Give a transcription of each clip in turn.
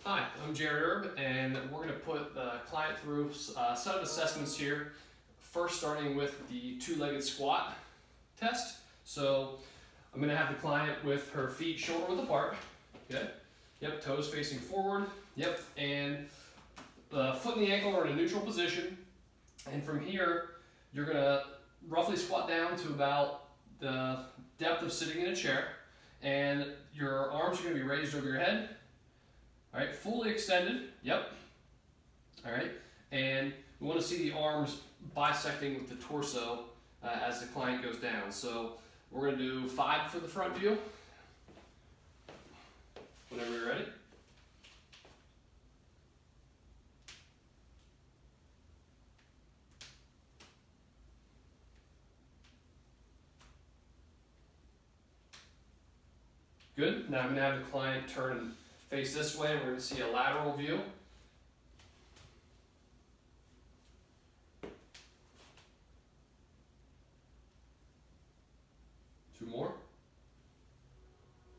Hi, I'm Jared Erb, and we're going to put the client through a set of assessments here. First, starting with the two-legged squat test. So I'm going to have the client with her feet shoulder width apart. Okay. Yep. Toes facing forward. Yep. And the foot and the ankle are in a neutral position. And from here, you're going to roughly squat down to about the depth of sitting in a chair, and your arms are going to be raised over your head. All right, fully extended, yep. All right, and we want to see the arms bisecting with the torso as the client goes down. So we're going to do 5 for the front view. Whenever you're ready. Good, now I'm going to have the client turn and face this way, and we're going to see a lateral view. Two more.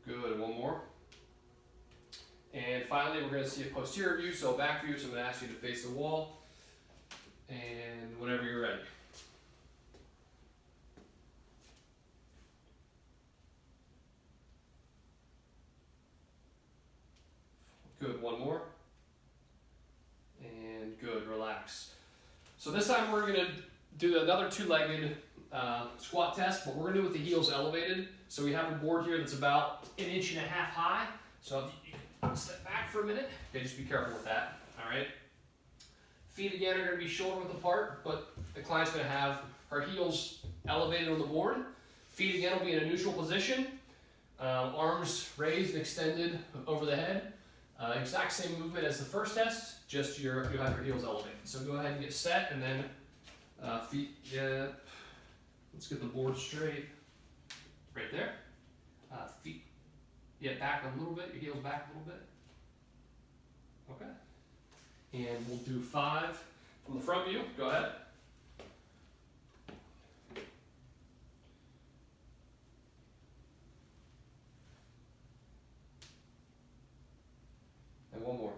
Good, one more. And finally, we're going to see a posterior view, so a back view, so I'm going to ask you to face the wall. And whenever you're ready. Good, one more. And good, relax. So this time we're going to do another two-legged squat test, but we're going to do it with the heels elevated. So we have a board here that's about 1.5 inches high. So if you can step back for a minute. Okay, just be careful with that, all right? Feet again are going to be shoulder width apart, but the client's going to have her heels elevated on the board. Feet again will be in a neutral position. Arms raised and extended over the head. Exact same movement as the first test, just you'll have your heels elevated. So go ahead and get set, and then feet, yeah, let's get the board straight, right there. Feet, yeah, back a little bit, your heels back a little bit. Okay, and we'll do 5 from the front view, go ahead. And one more.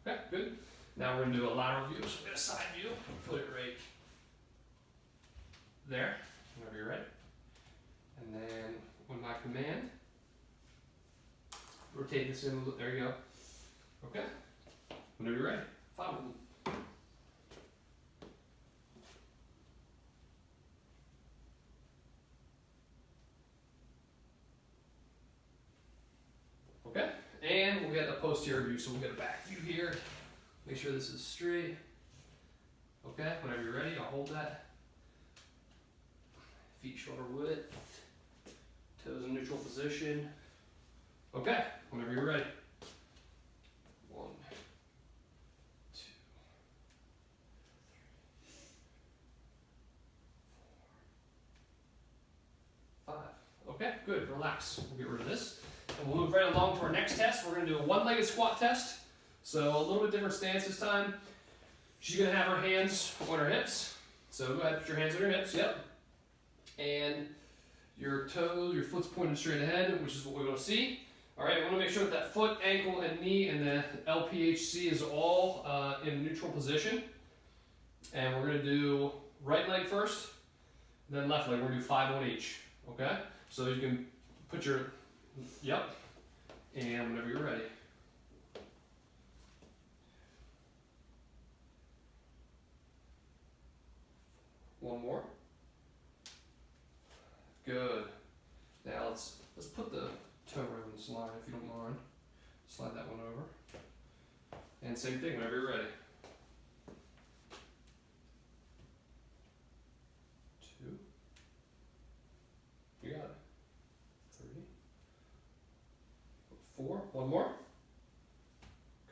Okay, good. Now we're going to do a lateral view, so we'll get a side view, put it right there, whenever you're ready. And then, on my command, rotate this in, there you go. Okay, whenever you're ready, 5 of them. Okay, and we'll get a posterior view, so we'll get a back view here. Make sure this is straight. Okay, whenever you're ready, I'll hold that. Feet shoulder width, toes in neutral position. Okay, whenever you're ready. 1, 2, 3, 4, 5. Okay, good, relax. We'll get rid of this. And we'll move right along to our next test. We're going to do a one-legged squat test. So a little bit different stance this time. She's going to have her hands on her hips. So go ahead, put your hands on your hips, yep. And your toes, your foot's pointed straight ahead, which is what we want to see. All right, we want to make sure that that foot, ankle, and knee and the LPHC is all in a neutral position. And we're going to do right leg first, then left leg. We're going to do 5 on each, okay? So you can put your, yep, and whenever you're ready. One more. Good. Now let's put the toe right on this line if you don't mind. Slide that one over. And same thing whenever you're ready. 2. You got it. 3. 4. One more.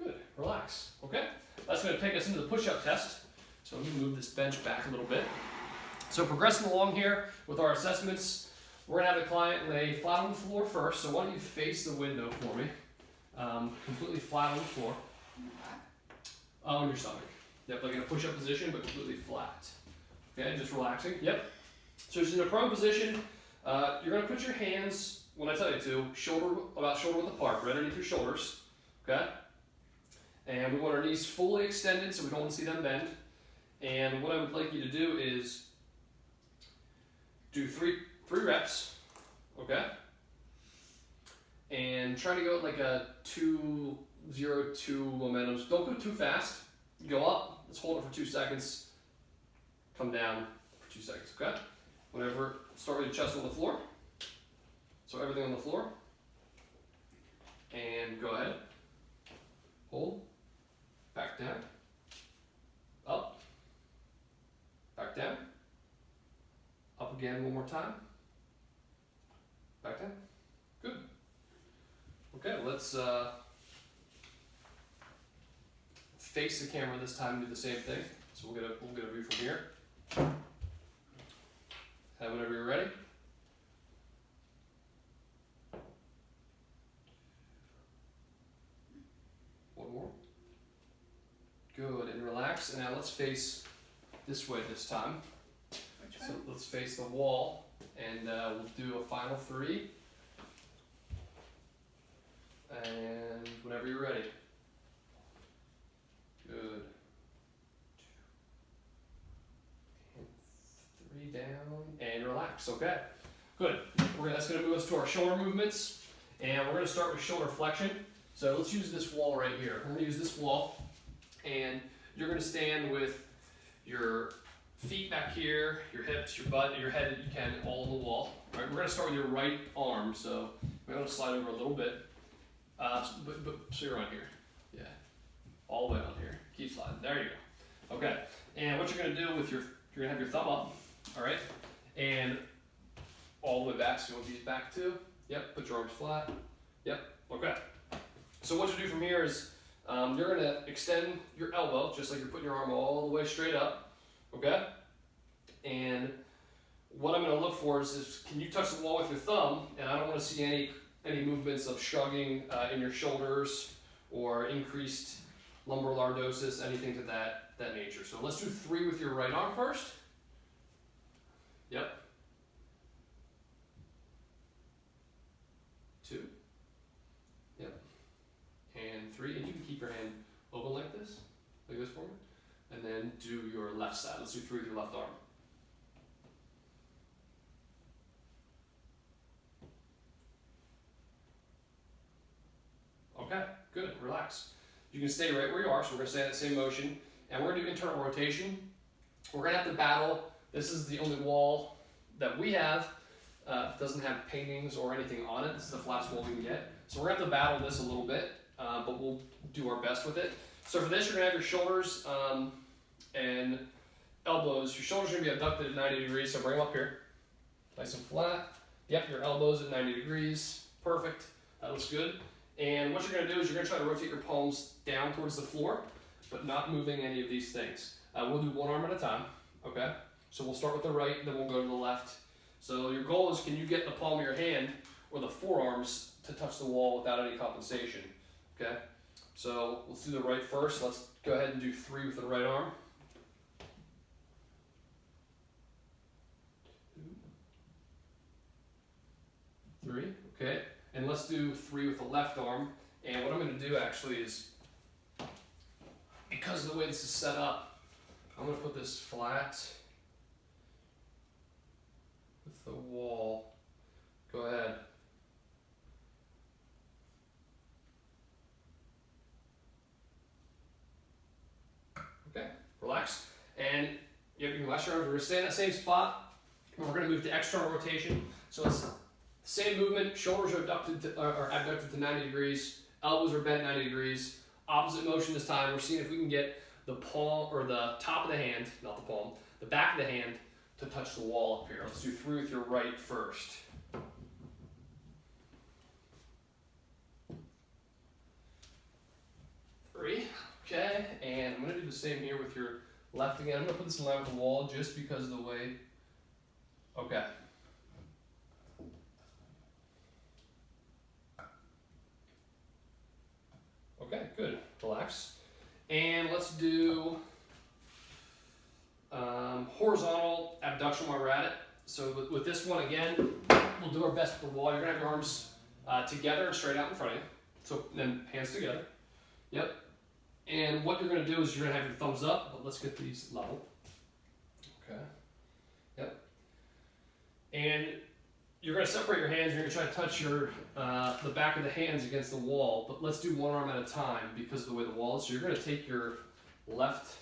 Good. Relax. Okay. That's going to take us into the push-up test. So let me move this bench back a little bit. So progressing along here with our assessments, we're going to have the client lay flat on the floor first. So why don't you face the window for me? Completely flat on the floor. On your stomach. Yep, like in a push-up position, but completely flat. Okay, just relaxing. Yep. So just in a prone position, you're going to put your hands, when I tell you to, about shoulder width apart, right underneath your shoulders. okay? And we want our knees fully extended so we don't want to see them bend. And what I would like you to do is do three reps, okay? And try to go at like a 2-0-2 momentum. Don't go too fast. Go up, let's hold it for 2 seconds. Come down for 2 seconds, okay? Whenever, start with your chest on the floor. So everything on the floor. And go ahead. Hold. Back down. Up. Back down. Up again one more time. Back down. Good. Okay, let's face the camera this time and do the same thing. So we'll get a view from here. Whenever you're ready. One more. Good, and relax. And now let's face this way this time. So let's face the wall, and we'll do a final 3. And whenever you're ready. Good. 2, 3 down, and relax. Okay. Good. That's going to move us to our shoulder movements, and we're going to start with shoulder flexion. So let's use this wall right here. We're going to use this wall, and you're going to stand with your feet back here, your hips, your butt, and your head, you can, all on the wall. All right, we're going to start with your right arm. So we're going to slide over a little bit. So you're on here. Yeah. All the way on here. Keep sliding. There you go. Okay. And what you're going to do with you're going to have your thumb up. All right. And all the way back. So you want these back too. Yep. Put your arms flat. Yep. Okay. So what you do from here is you're going to extend your elbow just like you're putting your arm all the way straight up. Okay. And what I'm going to look for is can you touch the wall with your thumb? And I don't want to see any movements of shrugging in your shoulders or increased lumbar lordosis, anything to that nature. So let's do 3 with your right arm first. Yep. 2. Yep. And 3. And you can keep your hand open like this for me. And then do your left side. Let's do 3 with your left arm. Okay, good, relax. You can stay right where you are, so we're gonna stay in that same motion, and we're gonna do internal rotation. We're gonna have to battle. This is the only wall that we have. It doesn't have paintings or anything on it. This is the flattest wall we can get. So we're gonna have to battle this a little bit, but we'll do our best with it. So for this, you're gonna have your shoulders and elbows. Your shoulders are gonna be abducted at 90 degrees, so bring them up here. Nice and flat. Yep, your elbows at 90 degrees. Perfect, that looks good. And what you're going to do is you're going to try to rotate your palms down towards the floor, but not moving any of these things. We'll do one arm at a time, okay? So we'll start with the right, then we'll go to the left. So your goal is, can you get the palm of your hand or the forearms to touch the wall without any compensation, okay? So let's do the right first. Let's go ahead and do 3 with the right arm. 2, 3, okay? And let's do 3 with the left arm. And what I'm going to do actually is, because of the way this is set up, I'm going to put this flat with the wall. Go ahead. Okay, relax. And you can relax your arms. We're going to stay in that same spot. And we're going to move to external rotation. So it's same movement, shoulders are abducted to 90 degrees, elbows are bent 90 degrees, opposite motion this time. We're seeing if we can get the palm, or the top of the hand, not the palm, the back of the hand to touch the wall up here. Let's do 3 with your right first. 3, okay, and I'm going to do the same here with your left again. I'm going to put this in line with the wall just because of the way, okay. Okay, good. Relax. And let's do horizontal abduction while we're at it. So with this one, again, we'll do our best with the wall. You're going to have your arms together and straight out in front of you. So then hands together. Yep. And what you're going to do is you're going to have your thumbs up, but let's get these level. Okay. Yep. And you're going to separate your hands. You're going to try to touch your the back of the hands against the wall, but let's do one arm at a time because of the way the wall is. So you're going to take your left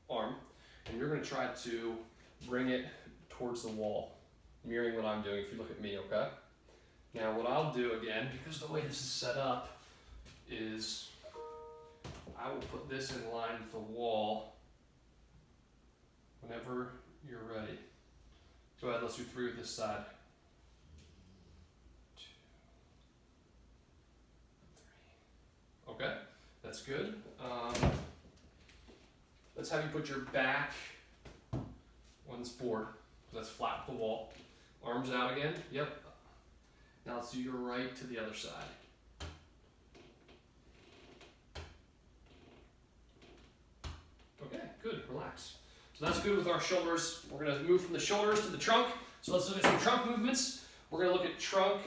arm and you're going to try to bring it towards the wall, mirroring what I'm doing if you look at me, okay? Now what I'll do again, because the way this is set up, is I will put this in line with the wall whenever you're ready. Go ahead, let's do 3 with this side. 2, 3. Okay, that's good. Let's have you put your back on this board. That's flat with the wall. Arms out again. Yep. Now let's do your right to the other side. Okay, good, relax. So that's good with our shoulders. We're gonna move from the shoulders to the trunk. So let's look at some trunk movements. We're gonna look at trunk,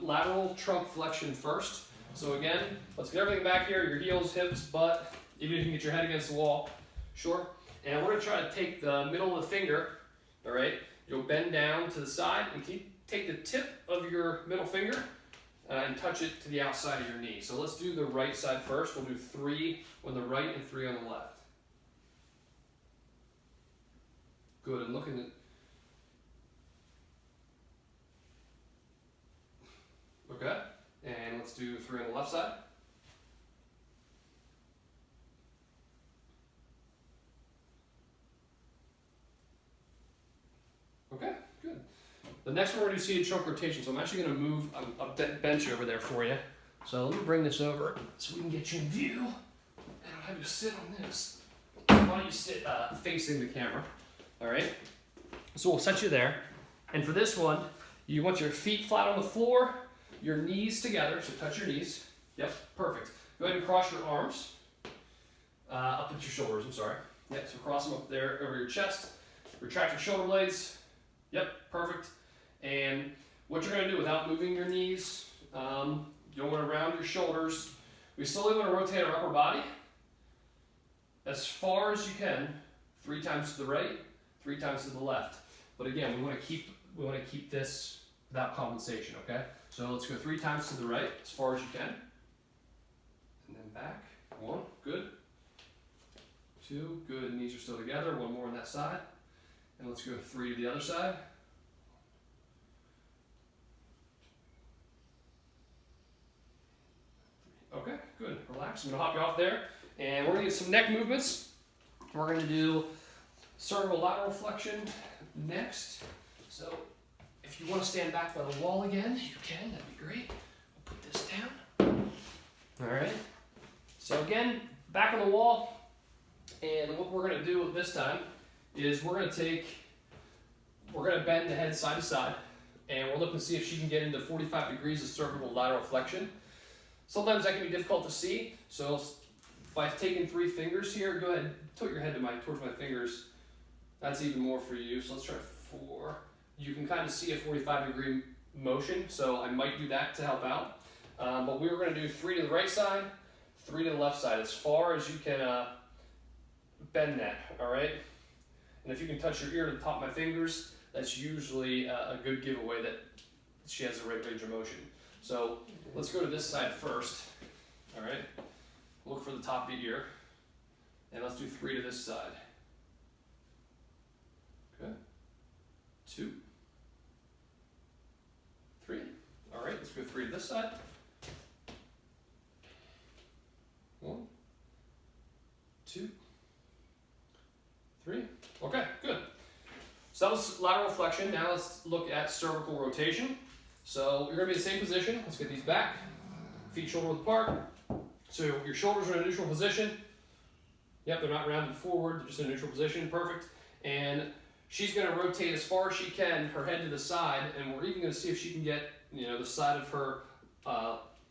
lateral trunk flexion first. So again, let's get everything back here, your heels, hips, butt, even if you can get your head against the wall, sure. And we're gonna try to take the middle of the finger, all right? You'll bend down to the side and take the tip of your middle finger and touch it to the outside of your knee. So let's do the right side first. We'll do 3 on the right and 3 on the left. Good, and looking at, okay, and let's do 3 on the left side. Okay, good. The next one we're going to see a trunk rotation, so I'm actually going to move a bench over there for you. So let me bring this over so we can get you in view, and I'll have you sit on this. Why don't you sit facing the camera? All right, so we'll set you there. And for this one, you want your feet flat on the floor, your knees together, so touch your knees. Yep, perfect. Go ahead and cross your arms up at your shoulders, I'm sorry. Yep, so cross them up there over your chest. Retract your shoulder blades. Yep, perfect. And what you're gonna do without moving your knees, you'll want to round your shoulders. We slowly want to rotate our upper body as far as you can, 3 times to the right, 3 times to the left. But again, we want to keep this without compensation, okay? So let's go 3 times to the right, as far as you can. And then back. 1, good. 2, good. Knees are still together. 1 more on that side. And let's go 3 to the other side. Okay, good. Relax. I'm going to hop you off there. And we're going to get some neck movements. We're going to do cervical lateral flexion next. So if you want to stand back by the wall again, you can. That'd be great. We'll put this down. All right. So again, back on the wall. And what we're going to do this time is we're going to bend the head side to side. And we're looking to see if she can get into 45 degrees of cervical lateral flexion. Sometimes that can be difficult to see. So by taking 3 fingers here, go ahead, tilt your head towards my fingers. That's even more for you. So let's try 4. You can kind of see a 45-degree motion, so I might do that to help out. But we were going to do 3 to the right side, 3 to the left side, as far as you can bend that, all right? And if you can touch your ear to the top of my fingers, that's usually a good giveaway that she has the right range of motion. So let's go to this side first, all right? Look for the top of the ear, and let's do 3 to this side. Okay, 2, 3. All right, let's go 3 to this side. 1, 2, 3. Okay, good. So that was lateral flexion. Now let's look at cervical rotation. So you're going to be in the same position. Let's get these back. Feet shoulder width apart. So your shoulders are in a neutral position. Yep, they're not rounded forward. They're just in a neutral position. Perfect. And she's going to rotate as far as she can, her head to the side, and we're even going to see if she can get, the side of her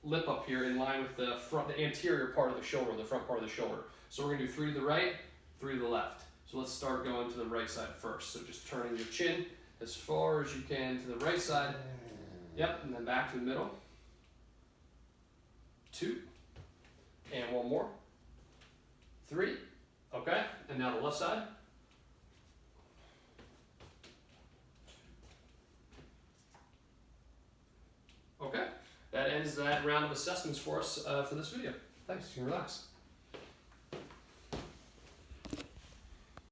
lip up here in line with the anterior part of the shoulder, the front part of the shoulder. So we're going to do 3 to the right, 3 to the left. So let's start going to the right side first. So just turning your chin as far as you can to the right side. Yep, and then back to the middle. 2. And one more. 3. Okay, and now the left side. Okay, that ends that round of assessments for us for this video. Thanks, you can relax.